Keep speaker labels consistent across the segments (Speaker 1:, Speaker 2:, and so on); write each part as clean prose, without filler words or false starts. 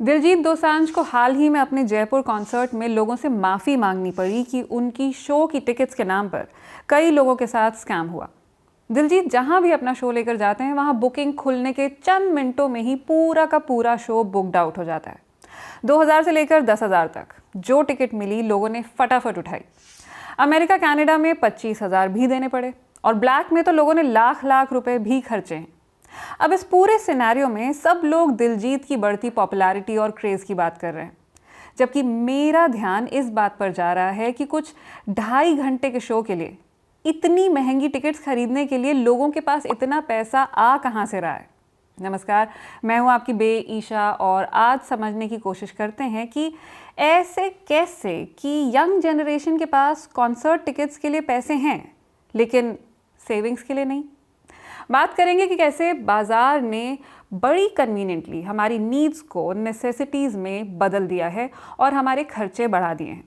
Speaker 1: दिलजीत दोसांझ को हाल ही में अपने जयपुर कॉन्सर्ट में लोगों से माफ़ी मांगनी पड़ी कि उनकी शो की टिकट्स के नाम पर कई लोगों के साथ स्कैम हुआ। दिलजीत जहां भी अपना शो लेकर जाते हैं वहां बुकिंग खुलने के चंद मिनटों में ही पूरा का पूरा शो बुकड आउट हो जाता है। 2000 से लेकर 10,000 तक जो टिकट मिली लोगों ने फटाफट उठाई। अमेरिका कनाडा में 25,000 भी देने पड़े और ब्लैक में तो लोगों ने लाख लाख रुपए भी खर्चे हैं। अब इस पूरे सिनेरियो में सब लोग दिलजीत की बढ़ती पॉपुलैरिटी और क्रेज़ की बात कर रहे हैं, जबकि मेरा ध्यान इस बात पर जा रहा है कि कुछ 2.5 घंटे के शो के लिए इतनी महंगी टिकट्स खरीदने के लिए लोगों के पास इतना पैसा आ कहाँ से रहा है। नमस्कार, मैं हूँ आपकी बे ईशा और आज समझने की कोशिश करते हैं कि ऐसे कैसे कि यंग जनरेशन के पास कॉन्सर्ट टिकट्स के लिए पैसे हैं लेकिन सेविंग्स के लिए नहीं। बात करेंगे कि कैसे बाज़ार ने बड़ी कन्वीनियंटली हमारी नीड्स को नेसेसिटीज़ में बदल दिया है और हमारे खर्चे बढ़ा दिए हैं,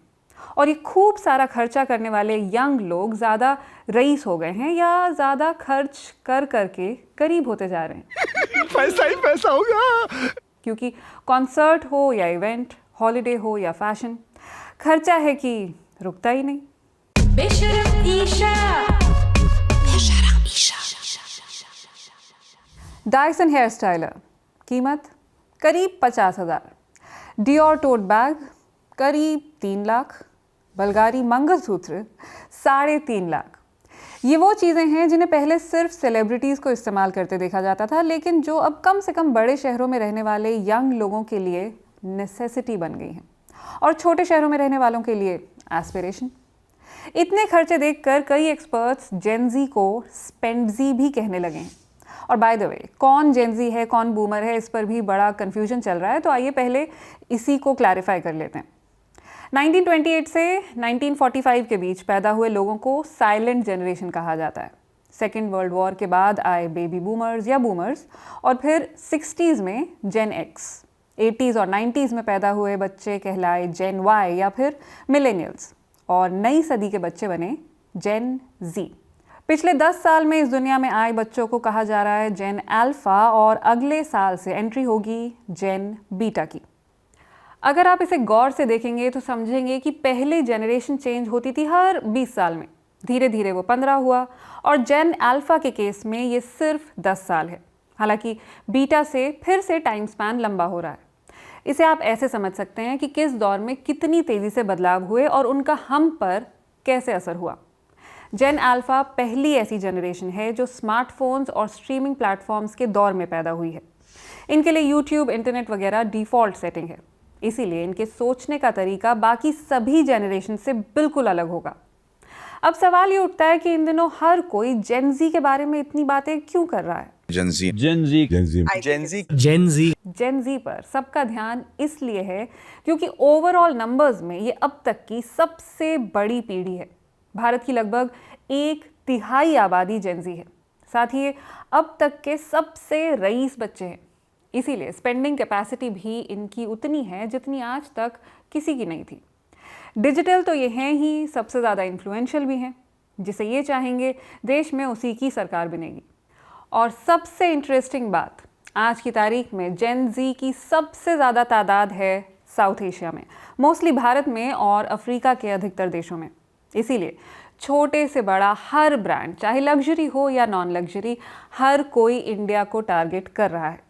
Speaker 1: और ये खूब सारा खर्चा करने वाले यंग लोग ज़्यादा रईस हो गए हैं या ज़्यादा खर्च कर करके गरीब होते जा रहे हैं।
Speaker 2: पैसा ही पैसा होगा,
Speaker 1: क्योंकि कॉन्सर्ट हो या इवेंट, हॉलिडे हो या फैशन, खर्चा है कि रुकता ही नहीं।
Speaker 3: बेशरम ईशा।
Speaker 1: डायसन हेयर स्टाइलर, कीमत करीब 50,000। डियोर टोट बैग करीब 3 लाख। बल्गारी मंगलसूत्र 3.5 लाख। ये वो चीज़ें हैं जिन्हें पहले सिर्फ सेलिब्रिटीज़ को इस्तेमाल करते देखा जाता था, लेकिन जो अब कम से कम बड़े शहरों में रहने वाले यंग लोगों के लिए नेसेसिटी बन गई हैं और छोटे शहरों में रहने वालों के लिए एस्पिरेशन। इतने खर्चे देखकर कई एक्सपर्ट्स जेनजी को स्पेंडजी भी कहने लगे हैं। और बाय द वे, कौन जेनजी है कौन बूमर है, इस पर भी बड़ा कन्फ्यूजन चल रहा है, तो आइए पहले इसी को क्लैरिफाई कर लेते हैं। 1928 से 1945 के बीच पैदा हुए लोगों को साइलेंट जनरेशन कहा जाता है। सेकेंड वर्ल्ड वॉर के बाद आए बेबी बूमर्स या बूमर्स, और फिर 60s में जेन एक्स। 80s और 90s में पैदा हुए बच्चे कहलाए जेन वाई या फिर मिलेनियल्स, और नई सदी के बच्चे बने जेन जी। पिछले 10 साल में इस दुनिया में आए बच्चों को कहा जा रहा है जेन अल्फा, और अगले साल से एंट्री होगी जेन बीटा की। अगर आप इसे गौर से देखेंगे तो समझेंगे कि पहले जनरेशन चेंज होती थी हर 20 साल में, धीरे धीरे वो 15 हुआ, और जेन अल्फा के केस में ये सिर्फ 10 साल है। हालांकि बीटा से फिर से टाइम स्पैन लंबा हो रहा है। इसे आप ऐसे समझ सकते हैं कि किस दौर में कितनी तेज़ी से बदलाव हुए और उनका हम पर कैसे असर हुआ। जेन अल्फा पहली ऐसी जनरेशन है जो स्मार्टफोन्स और स्ट्रीमिंग प्लेटफॉर्म्स के दौर में पैदा हुई है। इनके लिए यूट्यूब, इंटरनेट वगैरह डिफ़ॉल्ट सेटिंग है, इसीलिए इनके सोचने का तरीका बाकी सभी जनरेशन से बिल्कुल अलग होगा। अब सवाल ये उठता है कि इन दिनों हर कोई जेन जी के बारे में इतनी बातें क्यों कर रहा है। जेन जी पर सबका ध्यान इसलिए है क्योंकि ओवरऑल नंबर्स में ये अब तक की सबसे बड़ी पीढ़ी है। भारत की लगभग 1/3 आबादी जेन जी है। साथ ही ये अब तक के सबसे रईस बच्चे हैं, इसीलिए स्पेंडिंग कैपेसिटी भी इनकी उतनी है जितनी आज तक किसी की नहीं थी। डिजिटल तो ये हैं ही, सबसे ज़्यादा इन्फ्लुएंशियल भी हैं। जिसे ये चाहेंगे देश में उसी की सरकार बनेगी। और सबसे इंटरेस्टिंग बात, आज की तारीख में जेन जी की सबसे ज़्यादा तादाद है साउथ एशिया में, मोस्टली भारत में और अफ्रीका के अधिकतर देशों में। इसीलिए छोटे से बड़ा हर ब्रांड, चाहे लग्जरी हो या नॉन लग्जरी, हर कोई इंडिया को टारगेट कर रहा है।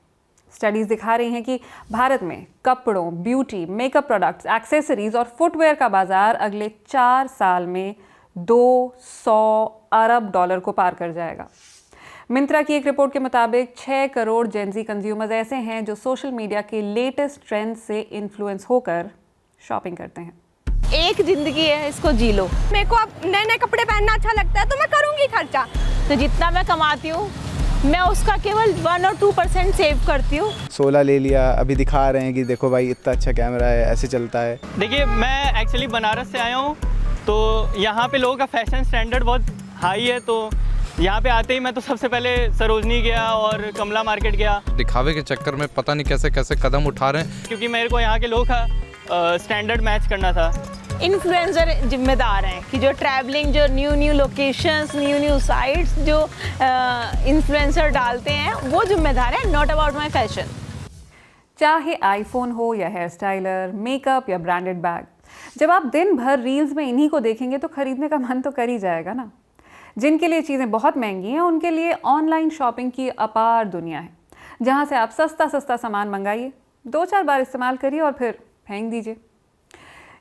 Speaker 1: स्टडीज़ दिखा रही हैं कि भारत में कपड़ों, ब्यूटी, मेकअप प्रोडक्ट्स, एक्सेसरीज और फुटवेयर का बाजार अगले 4 साल में $200 अरब को पार कर जाएगा। मिंत्रा की एक रिपोर्ट के मुताबिक 6 करोड़ जेनजी कंज्यूमर्स ऐसे हैं जो सोशल मीडिया के लेटेस्ट ट्रेंड से इन्फ्लुएंस होकर शॉपिंग करते हैं।
Speaker 4: एक जिंदगी है, इसको जी लो। मेरे को अब नए नए कपड़े पहनना अच्छा लगता है तो मैं करूंगी खर्चा। तो जितना मैं कमाती हूँ मैं उसका केवल 1 और 2% सेव करती हूँ।
Speaker 2: 16 ले लिया, अभी दिखा रहे हैं कि देखो भाई इतना अच्छा कैमरा है, ऐसे चलता है।
Speaker 5: देखिए, मैं एक्चुअली बनारस से आया हूँ, तो यहाँ पे लोगों का फैशन स्टैंडर्ड बहुत हाई है। तो यहाँ पे आते ही मैं तो सबसे पहले सरोजनी गया और कमला मार्केट गया।
Speaker 6: दिखावे के चक्कर में पता नहीं कैसे कैसे कदम उठा रहे हैं, क्योंकि
Speaker 5: मेरे को यहाँ के लोगों का स्टैंडर्ड मैच करना था।
Speaker 4: इन्फ्लुएंसर जिम्मेदार हैं कि जो ट्रैवलिंग, जो न्यू लोकेशंस, न्यू साइट्स जो इन्फ्लुएंसर डालते हैं वो जिम्मेदार है, नॉट अबाउट माय फैशन।
Speaker 1: चाहे आईफोन हो या हेयर स्टाइलर, मेकअप या ब्रांडेड बैग, जब आप दिन भर रील्स में इन्हीं को देखेंगे तो खरीदने का मन तो कर ही जाएगा ना। जिनके लिए चीज़ें बहुत महंगी हैं उनके लिए ऑनलाइन शॉपिंग की अपार दुनिया है, जहाँ से आप सस्ता सस्ता सामान मंगाइए, 2-4 बार इस्तेमाल करिए और फिर फेंक दीजिए।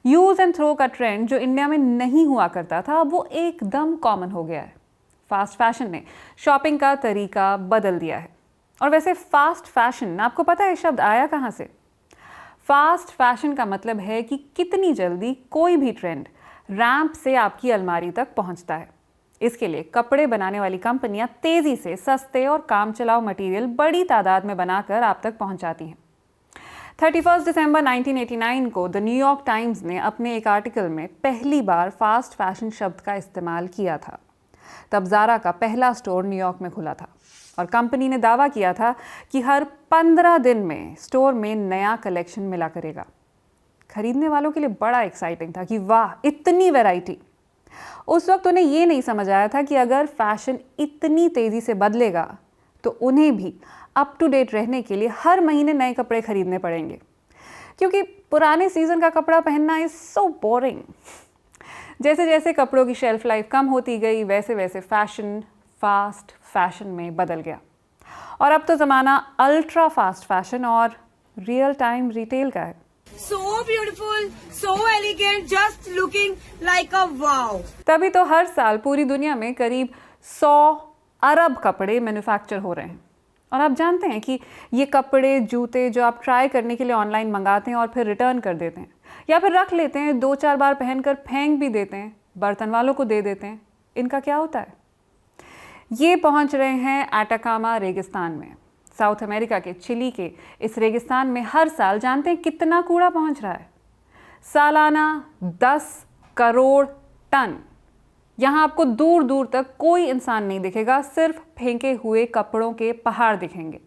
Speaker 1: यूज़ एंड थ्रो का ट्रेंड जो इंडिया में नहीं हुआ करता था, अब वो एकदम कॉमन हो गया है। फास्ट फैशन ने शॉपिंग का तरीका बदल दिया है। और वैसे फास्ट फैशन, आपको पता है ये शब्द आया कहाँ से? फास्ट फैशन का मतलब है कि कितनी जल्दी कोई भी ट्रेंड रैंप से आपकी अलमारी तक पहुंचता है। इसके लिए कपड़े बनाने वाली कंपनियां तेज़ी से सस्ते और काम चलाऊ मटेरियल बड़ी तादाद में बनाकर आप तक पहुंचाती हैं। 31 दिसंबर 1989 को द न्यूयॉर्क टाइम्स ने अपने एक आर्टिकल में पहली बार फास्ट फैशन शब्द का इस्तेमाल किया था। तब ज़ारा का पहला स्टोर न्यूयॉर्क में खुला था और कंपनी ने दावा किया था कि हर 15 दिन में स्टोर में नया कलेक्शन मिला करेगा। खरीदने वालों के लिए बड़ा एक्साइटिंग था कि वाह, इतनी वैरायटी। उस वक्त उन्हें ये नहीं समझ आया था कि अगर फैशन इतनी तेज़ी से बदलेगा तो उन्हें भी अप टू डेट रहने के लिए हर महीने नए कपड़े खरीदने पड़ेंगे, क्योंकि पुराने सीज़न का कपड़ा पहनना इज़ सो बोरिंग। जैसे जैसे कपड़ों की शेल्फ लाइफ कम होती गई, वैसे वैसे फैशन फास्ट फैशन में बदल गया। और अब तो ज़माना अल्ट्रा फास्ट फैशन और रियल टाइम रिटेल का है।
Speaker 7: So beautiful, so elegant, just looking like a wow.
Speaker 1: तभी तो हर साल पूरी दुनिया में करीब 100 अरब कपड़े मैन्युफैक्चर हो रहे हैं। और आप जानते हैं कि ये कपड़े, जूते जो आप ट्राई करने के लिए ऑनलाइन मंगाते हैं और फिर रिटर्न कर देते हैं या फिर रख लेते हैं, 2-4 बार पहनकर फेंक भी देते हैं, बर्तन वालों को दे देते हैं, इनका क्या होता है? ये पहुंच रहे हैं अटाकामा रेगिस्तान में। साउथ अमेरिका के चिली के इस रेगिस्तान में हर साल जानते हैं कितना कूड़ा पहुंच रहा है? सालाना 10 करोड़ टन। यहाँ आपको दूर दूर तक कोई इंसान नहीं दिखेगा, सिर्फ फेंके हुए कपड़ों के पहाड़ दिखेंगे।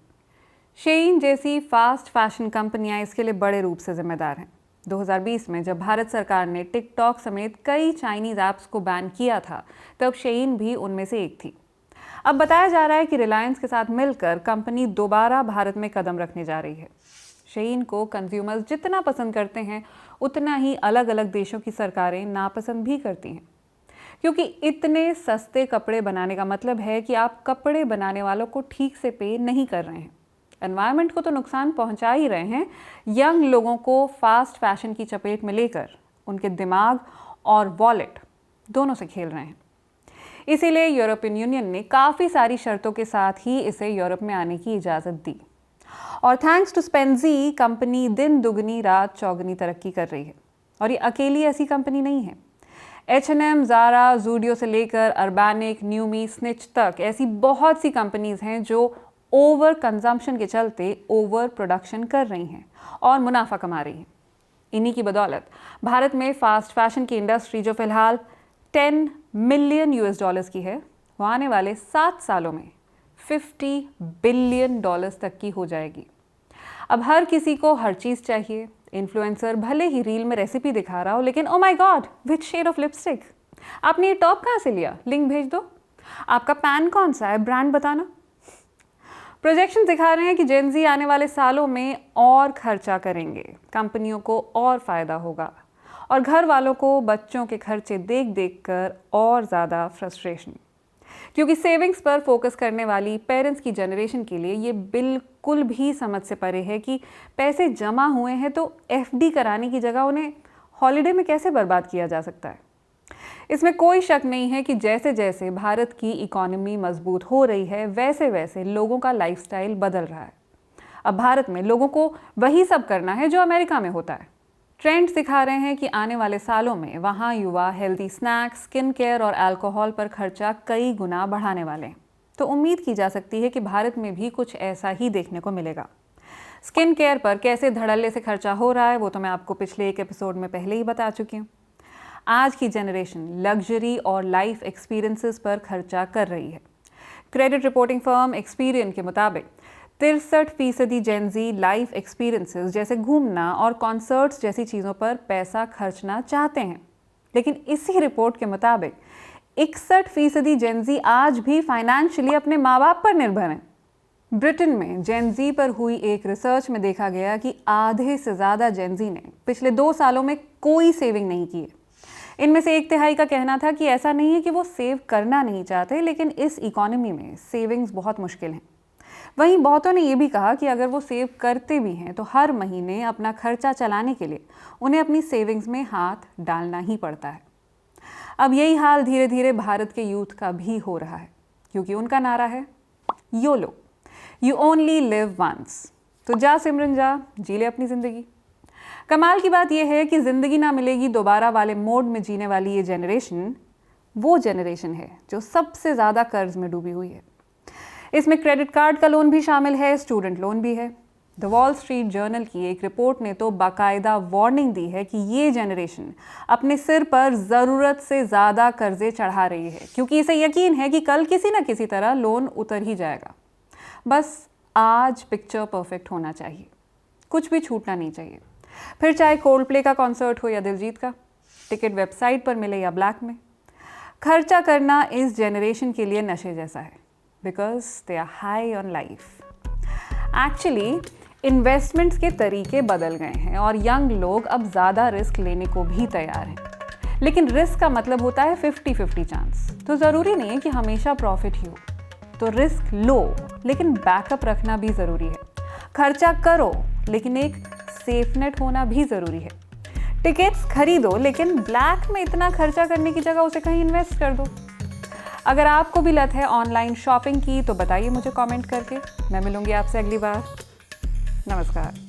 Speaker 1: शेइन जैसी फास्ट फैशन कंपनियां इसके लिए बड़े रूप से जिम्मेदार हैं। 2020 में जब भारत सरकार ने टिकटॉक समेत कई चाइनीज़ ऐप्स को बैन किया था, तब शेइन भी उनमें से एक थी। अब बताया जा रहा है कि रिलायंस के साथ मिलकर कंपनी दोबारा भारत में कदम रखने जा रही है। शेइन को कंज्यूमर्स जितना पसंद करते हैं, उतना ही अलग अलग देशों की सरकारें नापसंद भी करती हैं, क्योंकि इतने सस्ते कपड़े बनाने का मतलब है कि आप कपड़े बनाने वालों को ठीक से पे नहीं कर रहे हैं, एनवायरनमेंट को तो नुकसान पहुंचा ही रहे हैं, यंग लोगों को फास्ट फैशन की चपेट में लेकर उनके दिमाग और वॉलेट दोनों से खेल रहे हैं। इसीलिए यूरोपियन यूनियन ने काफ़ी सारी शर्तों के साथ ही इसे यूरोप में आने की इजाज़त दी। और थैंक्स टू स्पेंजी, कंपनी दिन दुगनी रात चौगनी तरक्की कर रही है। और ये अकेली ऐसी कंपनी नहीं है। H&M, ज़ारा, ज़ूडियो से लेकर अर्बैनिक, न्यूमी, स्निच तक ऐसी बहुत सी कंपनीज़ हैं जो ओवर कंजम्पशन के चलते ओवर प्रोडक्शन कर रही हैं और मुनाफा कमा रही हैं। इन्हीं की बदौलत भारत में फास्ट फैशन की इंडस्ट्री जो फ़िलहाल $10 मिलियन की है, वो आने वाले 7 सालों में $50 बिलियन तक की हो जाएगी। अब हर किसी को हर चीज़ चाहिए। इन्फ्लुएंसर भले ही रील में रेसिपी दिखा रहा हो, लेकिन oh my god, which shade of lipstick, आपने ये टॉप कहाँ से लिया, लिंक भेज दो। आपका पैन कौन सा है, ब्रांड बताना। प्रोजेक्शन दिखा रहे हैं कि जेन ज़ी आने वाले सालों में और खर्चा करेंगे, कंपनियों को और फ़ायदा होगा और घर वालों को बच्चों के खर्चे देख देख कर और ज़्यादा फ्रस्ट्रेशन, क्योंकि सेविंग्स पर फोकस करने वाली पेरेंट्स की जनरेशन के लिए ये बिल्कुल भी समझ से परे है कि पैसे जमा हुए हैं तो FD कराने की जगह उन्हें हॉलिडे में कैसे बर्बाद किया जा सकता है। इसमें कोई शक नहीं है कि जैसे जैसे भारत की इकॉनमी मजबूत हो रही है, वैसे वैसे लोगों का लाइफस्टाइल बदल रहा है। अब भारत में लोगों को वही सब करना है जो अमेरिका में होता है। ट्रेंड्स दिखा रहे हैं कि आने वाले सालों में वहाँ युवा हेल्दी स्नैक्स, स्किन केयर और अल्कोहल पर खर्चा कई गुना बढ़ाने वाले हैं। तो उम्मीद की जा सकती है कि भारत में भी कुछ ऐसा ही देखने को मिलेगा। स्किन केयर पर कैसे धड़ल्ले से खर्चा हो रहा है वो तो मैं आपको पिछले एक एपिसोड में पहले ही बता चुकी हूँ। आज की जनरेशन लग्जरी और लाइफ एक्सपीरियंसेस पर खर्चा कर रही है। क्रेडिट रिपोर्टिंग फर्म एक्सपीरियन के मुताबिक 63% जेन ज़ी लाइफ एक्सपीरियंसेस जैसे घूमना और कॉन्सर्ट्स जैसी चीज़ों पर पैसा खर्चना चाहते हैं, लेकिन इसी रिपोर्ट के मुताबिक 61% जेन ज़ी आज भी फाइनेंशियली अपने माँ बाप पर निर्भर हैं। ब्रिटेन में जेनजी पर हुई एक रिसर्च में देखा गया कि आधे से ज़्यादा जेनजी ने पिछले 2 सालों में कोई सेविंग नहीं की है। इनमें से 1/3 का कहना था कि ऐसा नहीं है कि वो सेव करना नहीं चाहते, लेकिन इस इकोनॉमी में सेविंग्स बहुत मुश्किल हैं। वहीं बहुतों ने ये भी कहा कि अगर वो सेव करते भी हैं तो हर महीने अपना खर्चा चलाने के लिए उन्हें अपनी सेविंग्स में हाथ डालना ही पड़ता है। अब यही हाल धीरे धीरे भारत के यूथ का भी हो रहा है, क्योंकि उनका नारा है YOLO, you only live once. तो जा सिमरन जा, जी ले अपनी ज़िंदगी। कमाल की बात यह है कि ज़िंदगी ना मिलेगी दोबारा वाले मोड में जीने वाली ये जनरेशन वो जनरेशन है जो सबसे ज़्यादा कर्ज में डूबी हुई है। इसमें क्रेडिट कार्ड का लोन भी शामिल है, स्टूडेंट लोन भी है। द वॉल स्ट्रीट जर्नल की एक रिपोर्ट ने तो बाकायदा वार्निंग दी है कि ये जनरेशन अपने सिर पर ज़रूरत से ज़्यादा कर्जे चढ़ा रही है, क्योंकि इसे यकीन है कि कल किसी न किसी तरह लोन उतर ही जाएगा। बस आज पिक्चर परफेक्ट होना चाहिए, कुछ भी छूटना नहीं चाहिए। फिर चाहे कोल्ड प्ले का कॉन्सर्ट हो या दिलजीत का, टिकट वेबसाइट पर मिले या ब्लैक में। खर्चा करना इस जनरेशन के लिए नशे जैसा है, because they are high on life. Actually investments के तरीके बदल गए हैं और यंग लोग अब ज़्यादा रिस्क लेने को भी तैयार हैं। लेकिन रिस्क का मतलब होता है 50-50 चांस, तो ज़रूरी नहीं है कि हमेशा प्रॉफिट ही हो। तो रिस्क लो, लेकिन बैकअप रखना भी ज़रूरी है। खर्चा करो, लेकिन एक सेफ नेट होना भी ज़रूरी है। टिकट्स खरीदो, लेकिन ब्लैक में इतना खर्चा करने की जगह उसे कहीं इन्वेस्ट कर दो। अगर आपको भी लत है ऑनलाइन शॉपिंग की तो बताइए मुझे कमेंट करके। मैं मिलूंगी आपसे अगली बार। नमस्कार।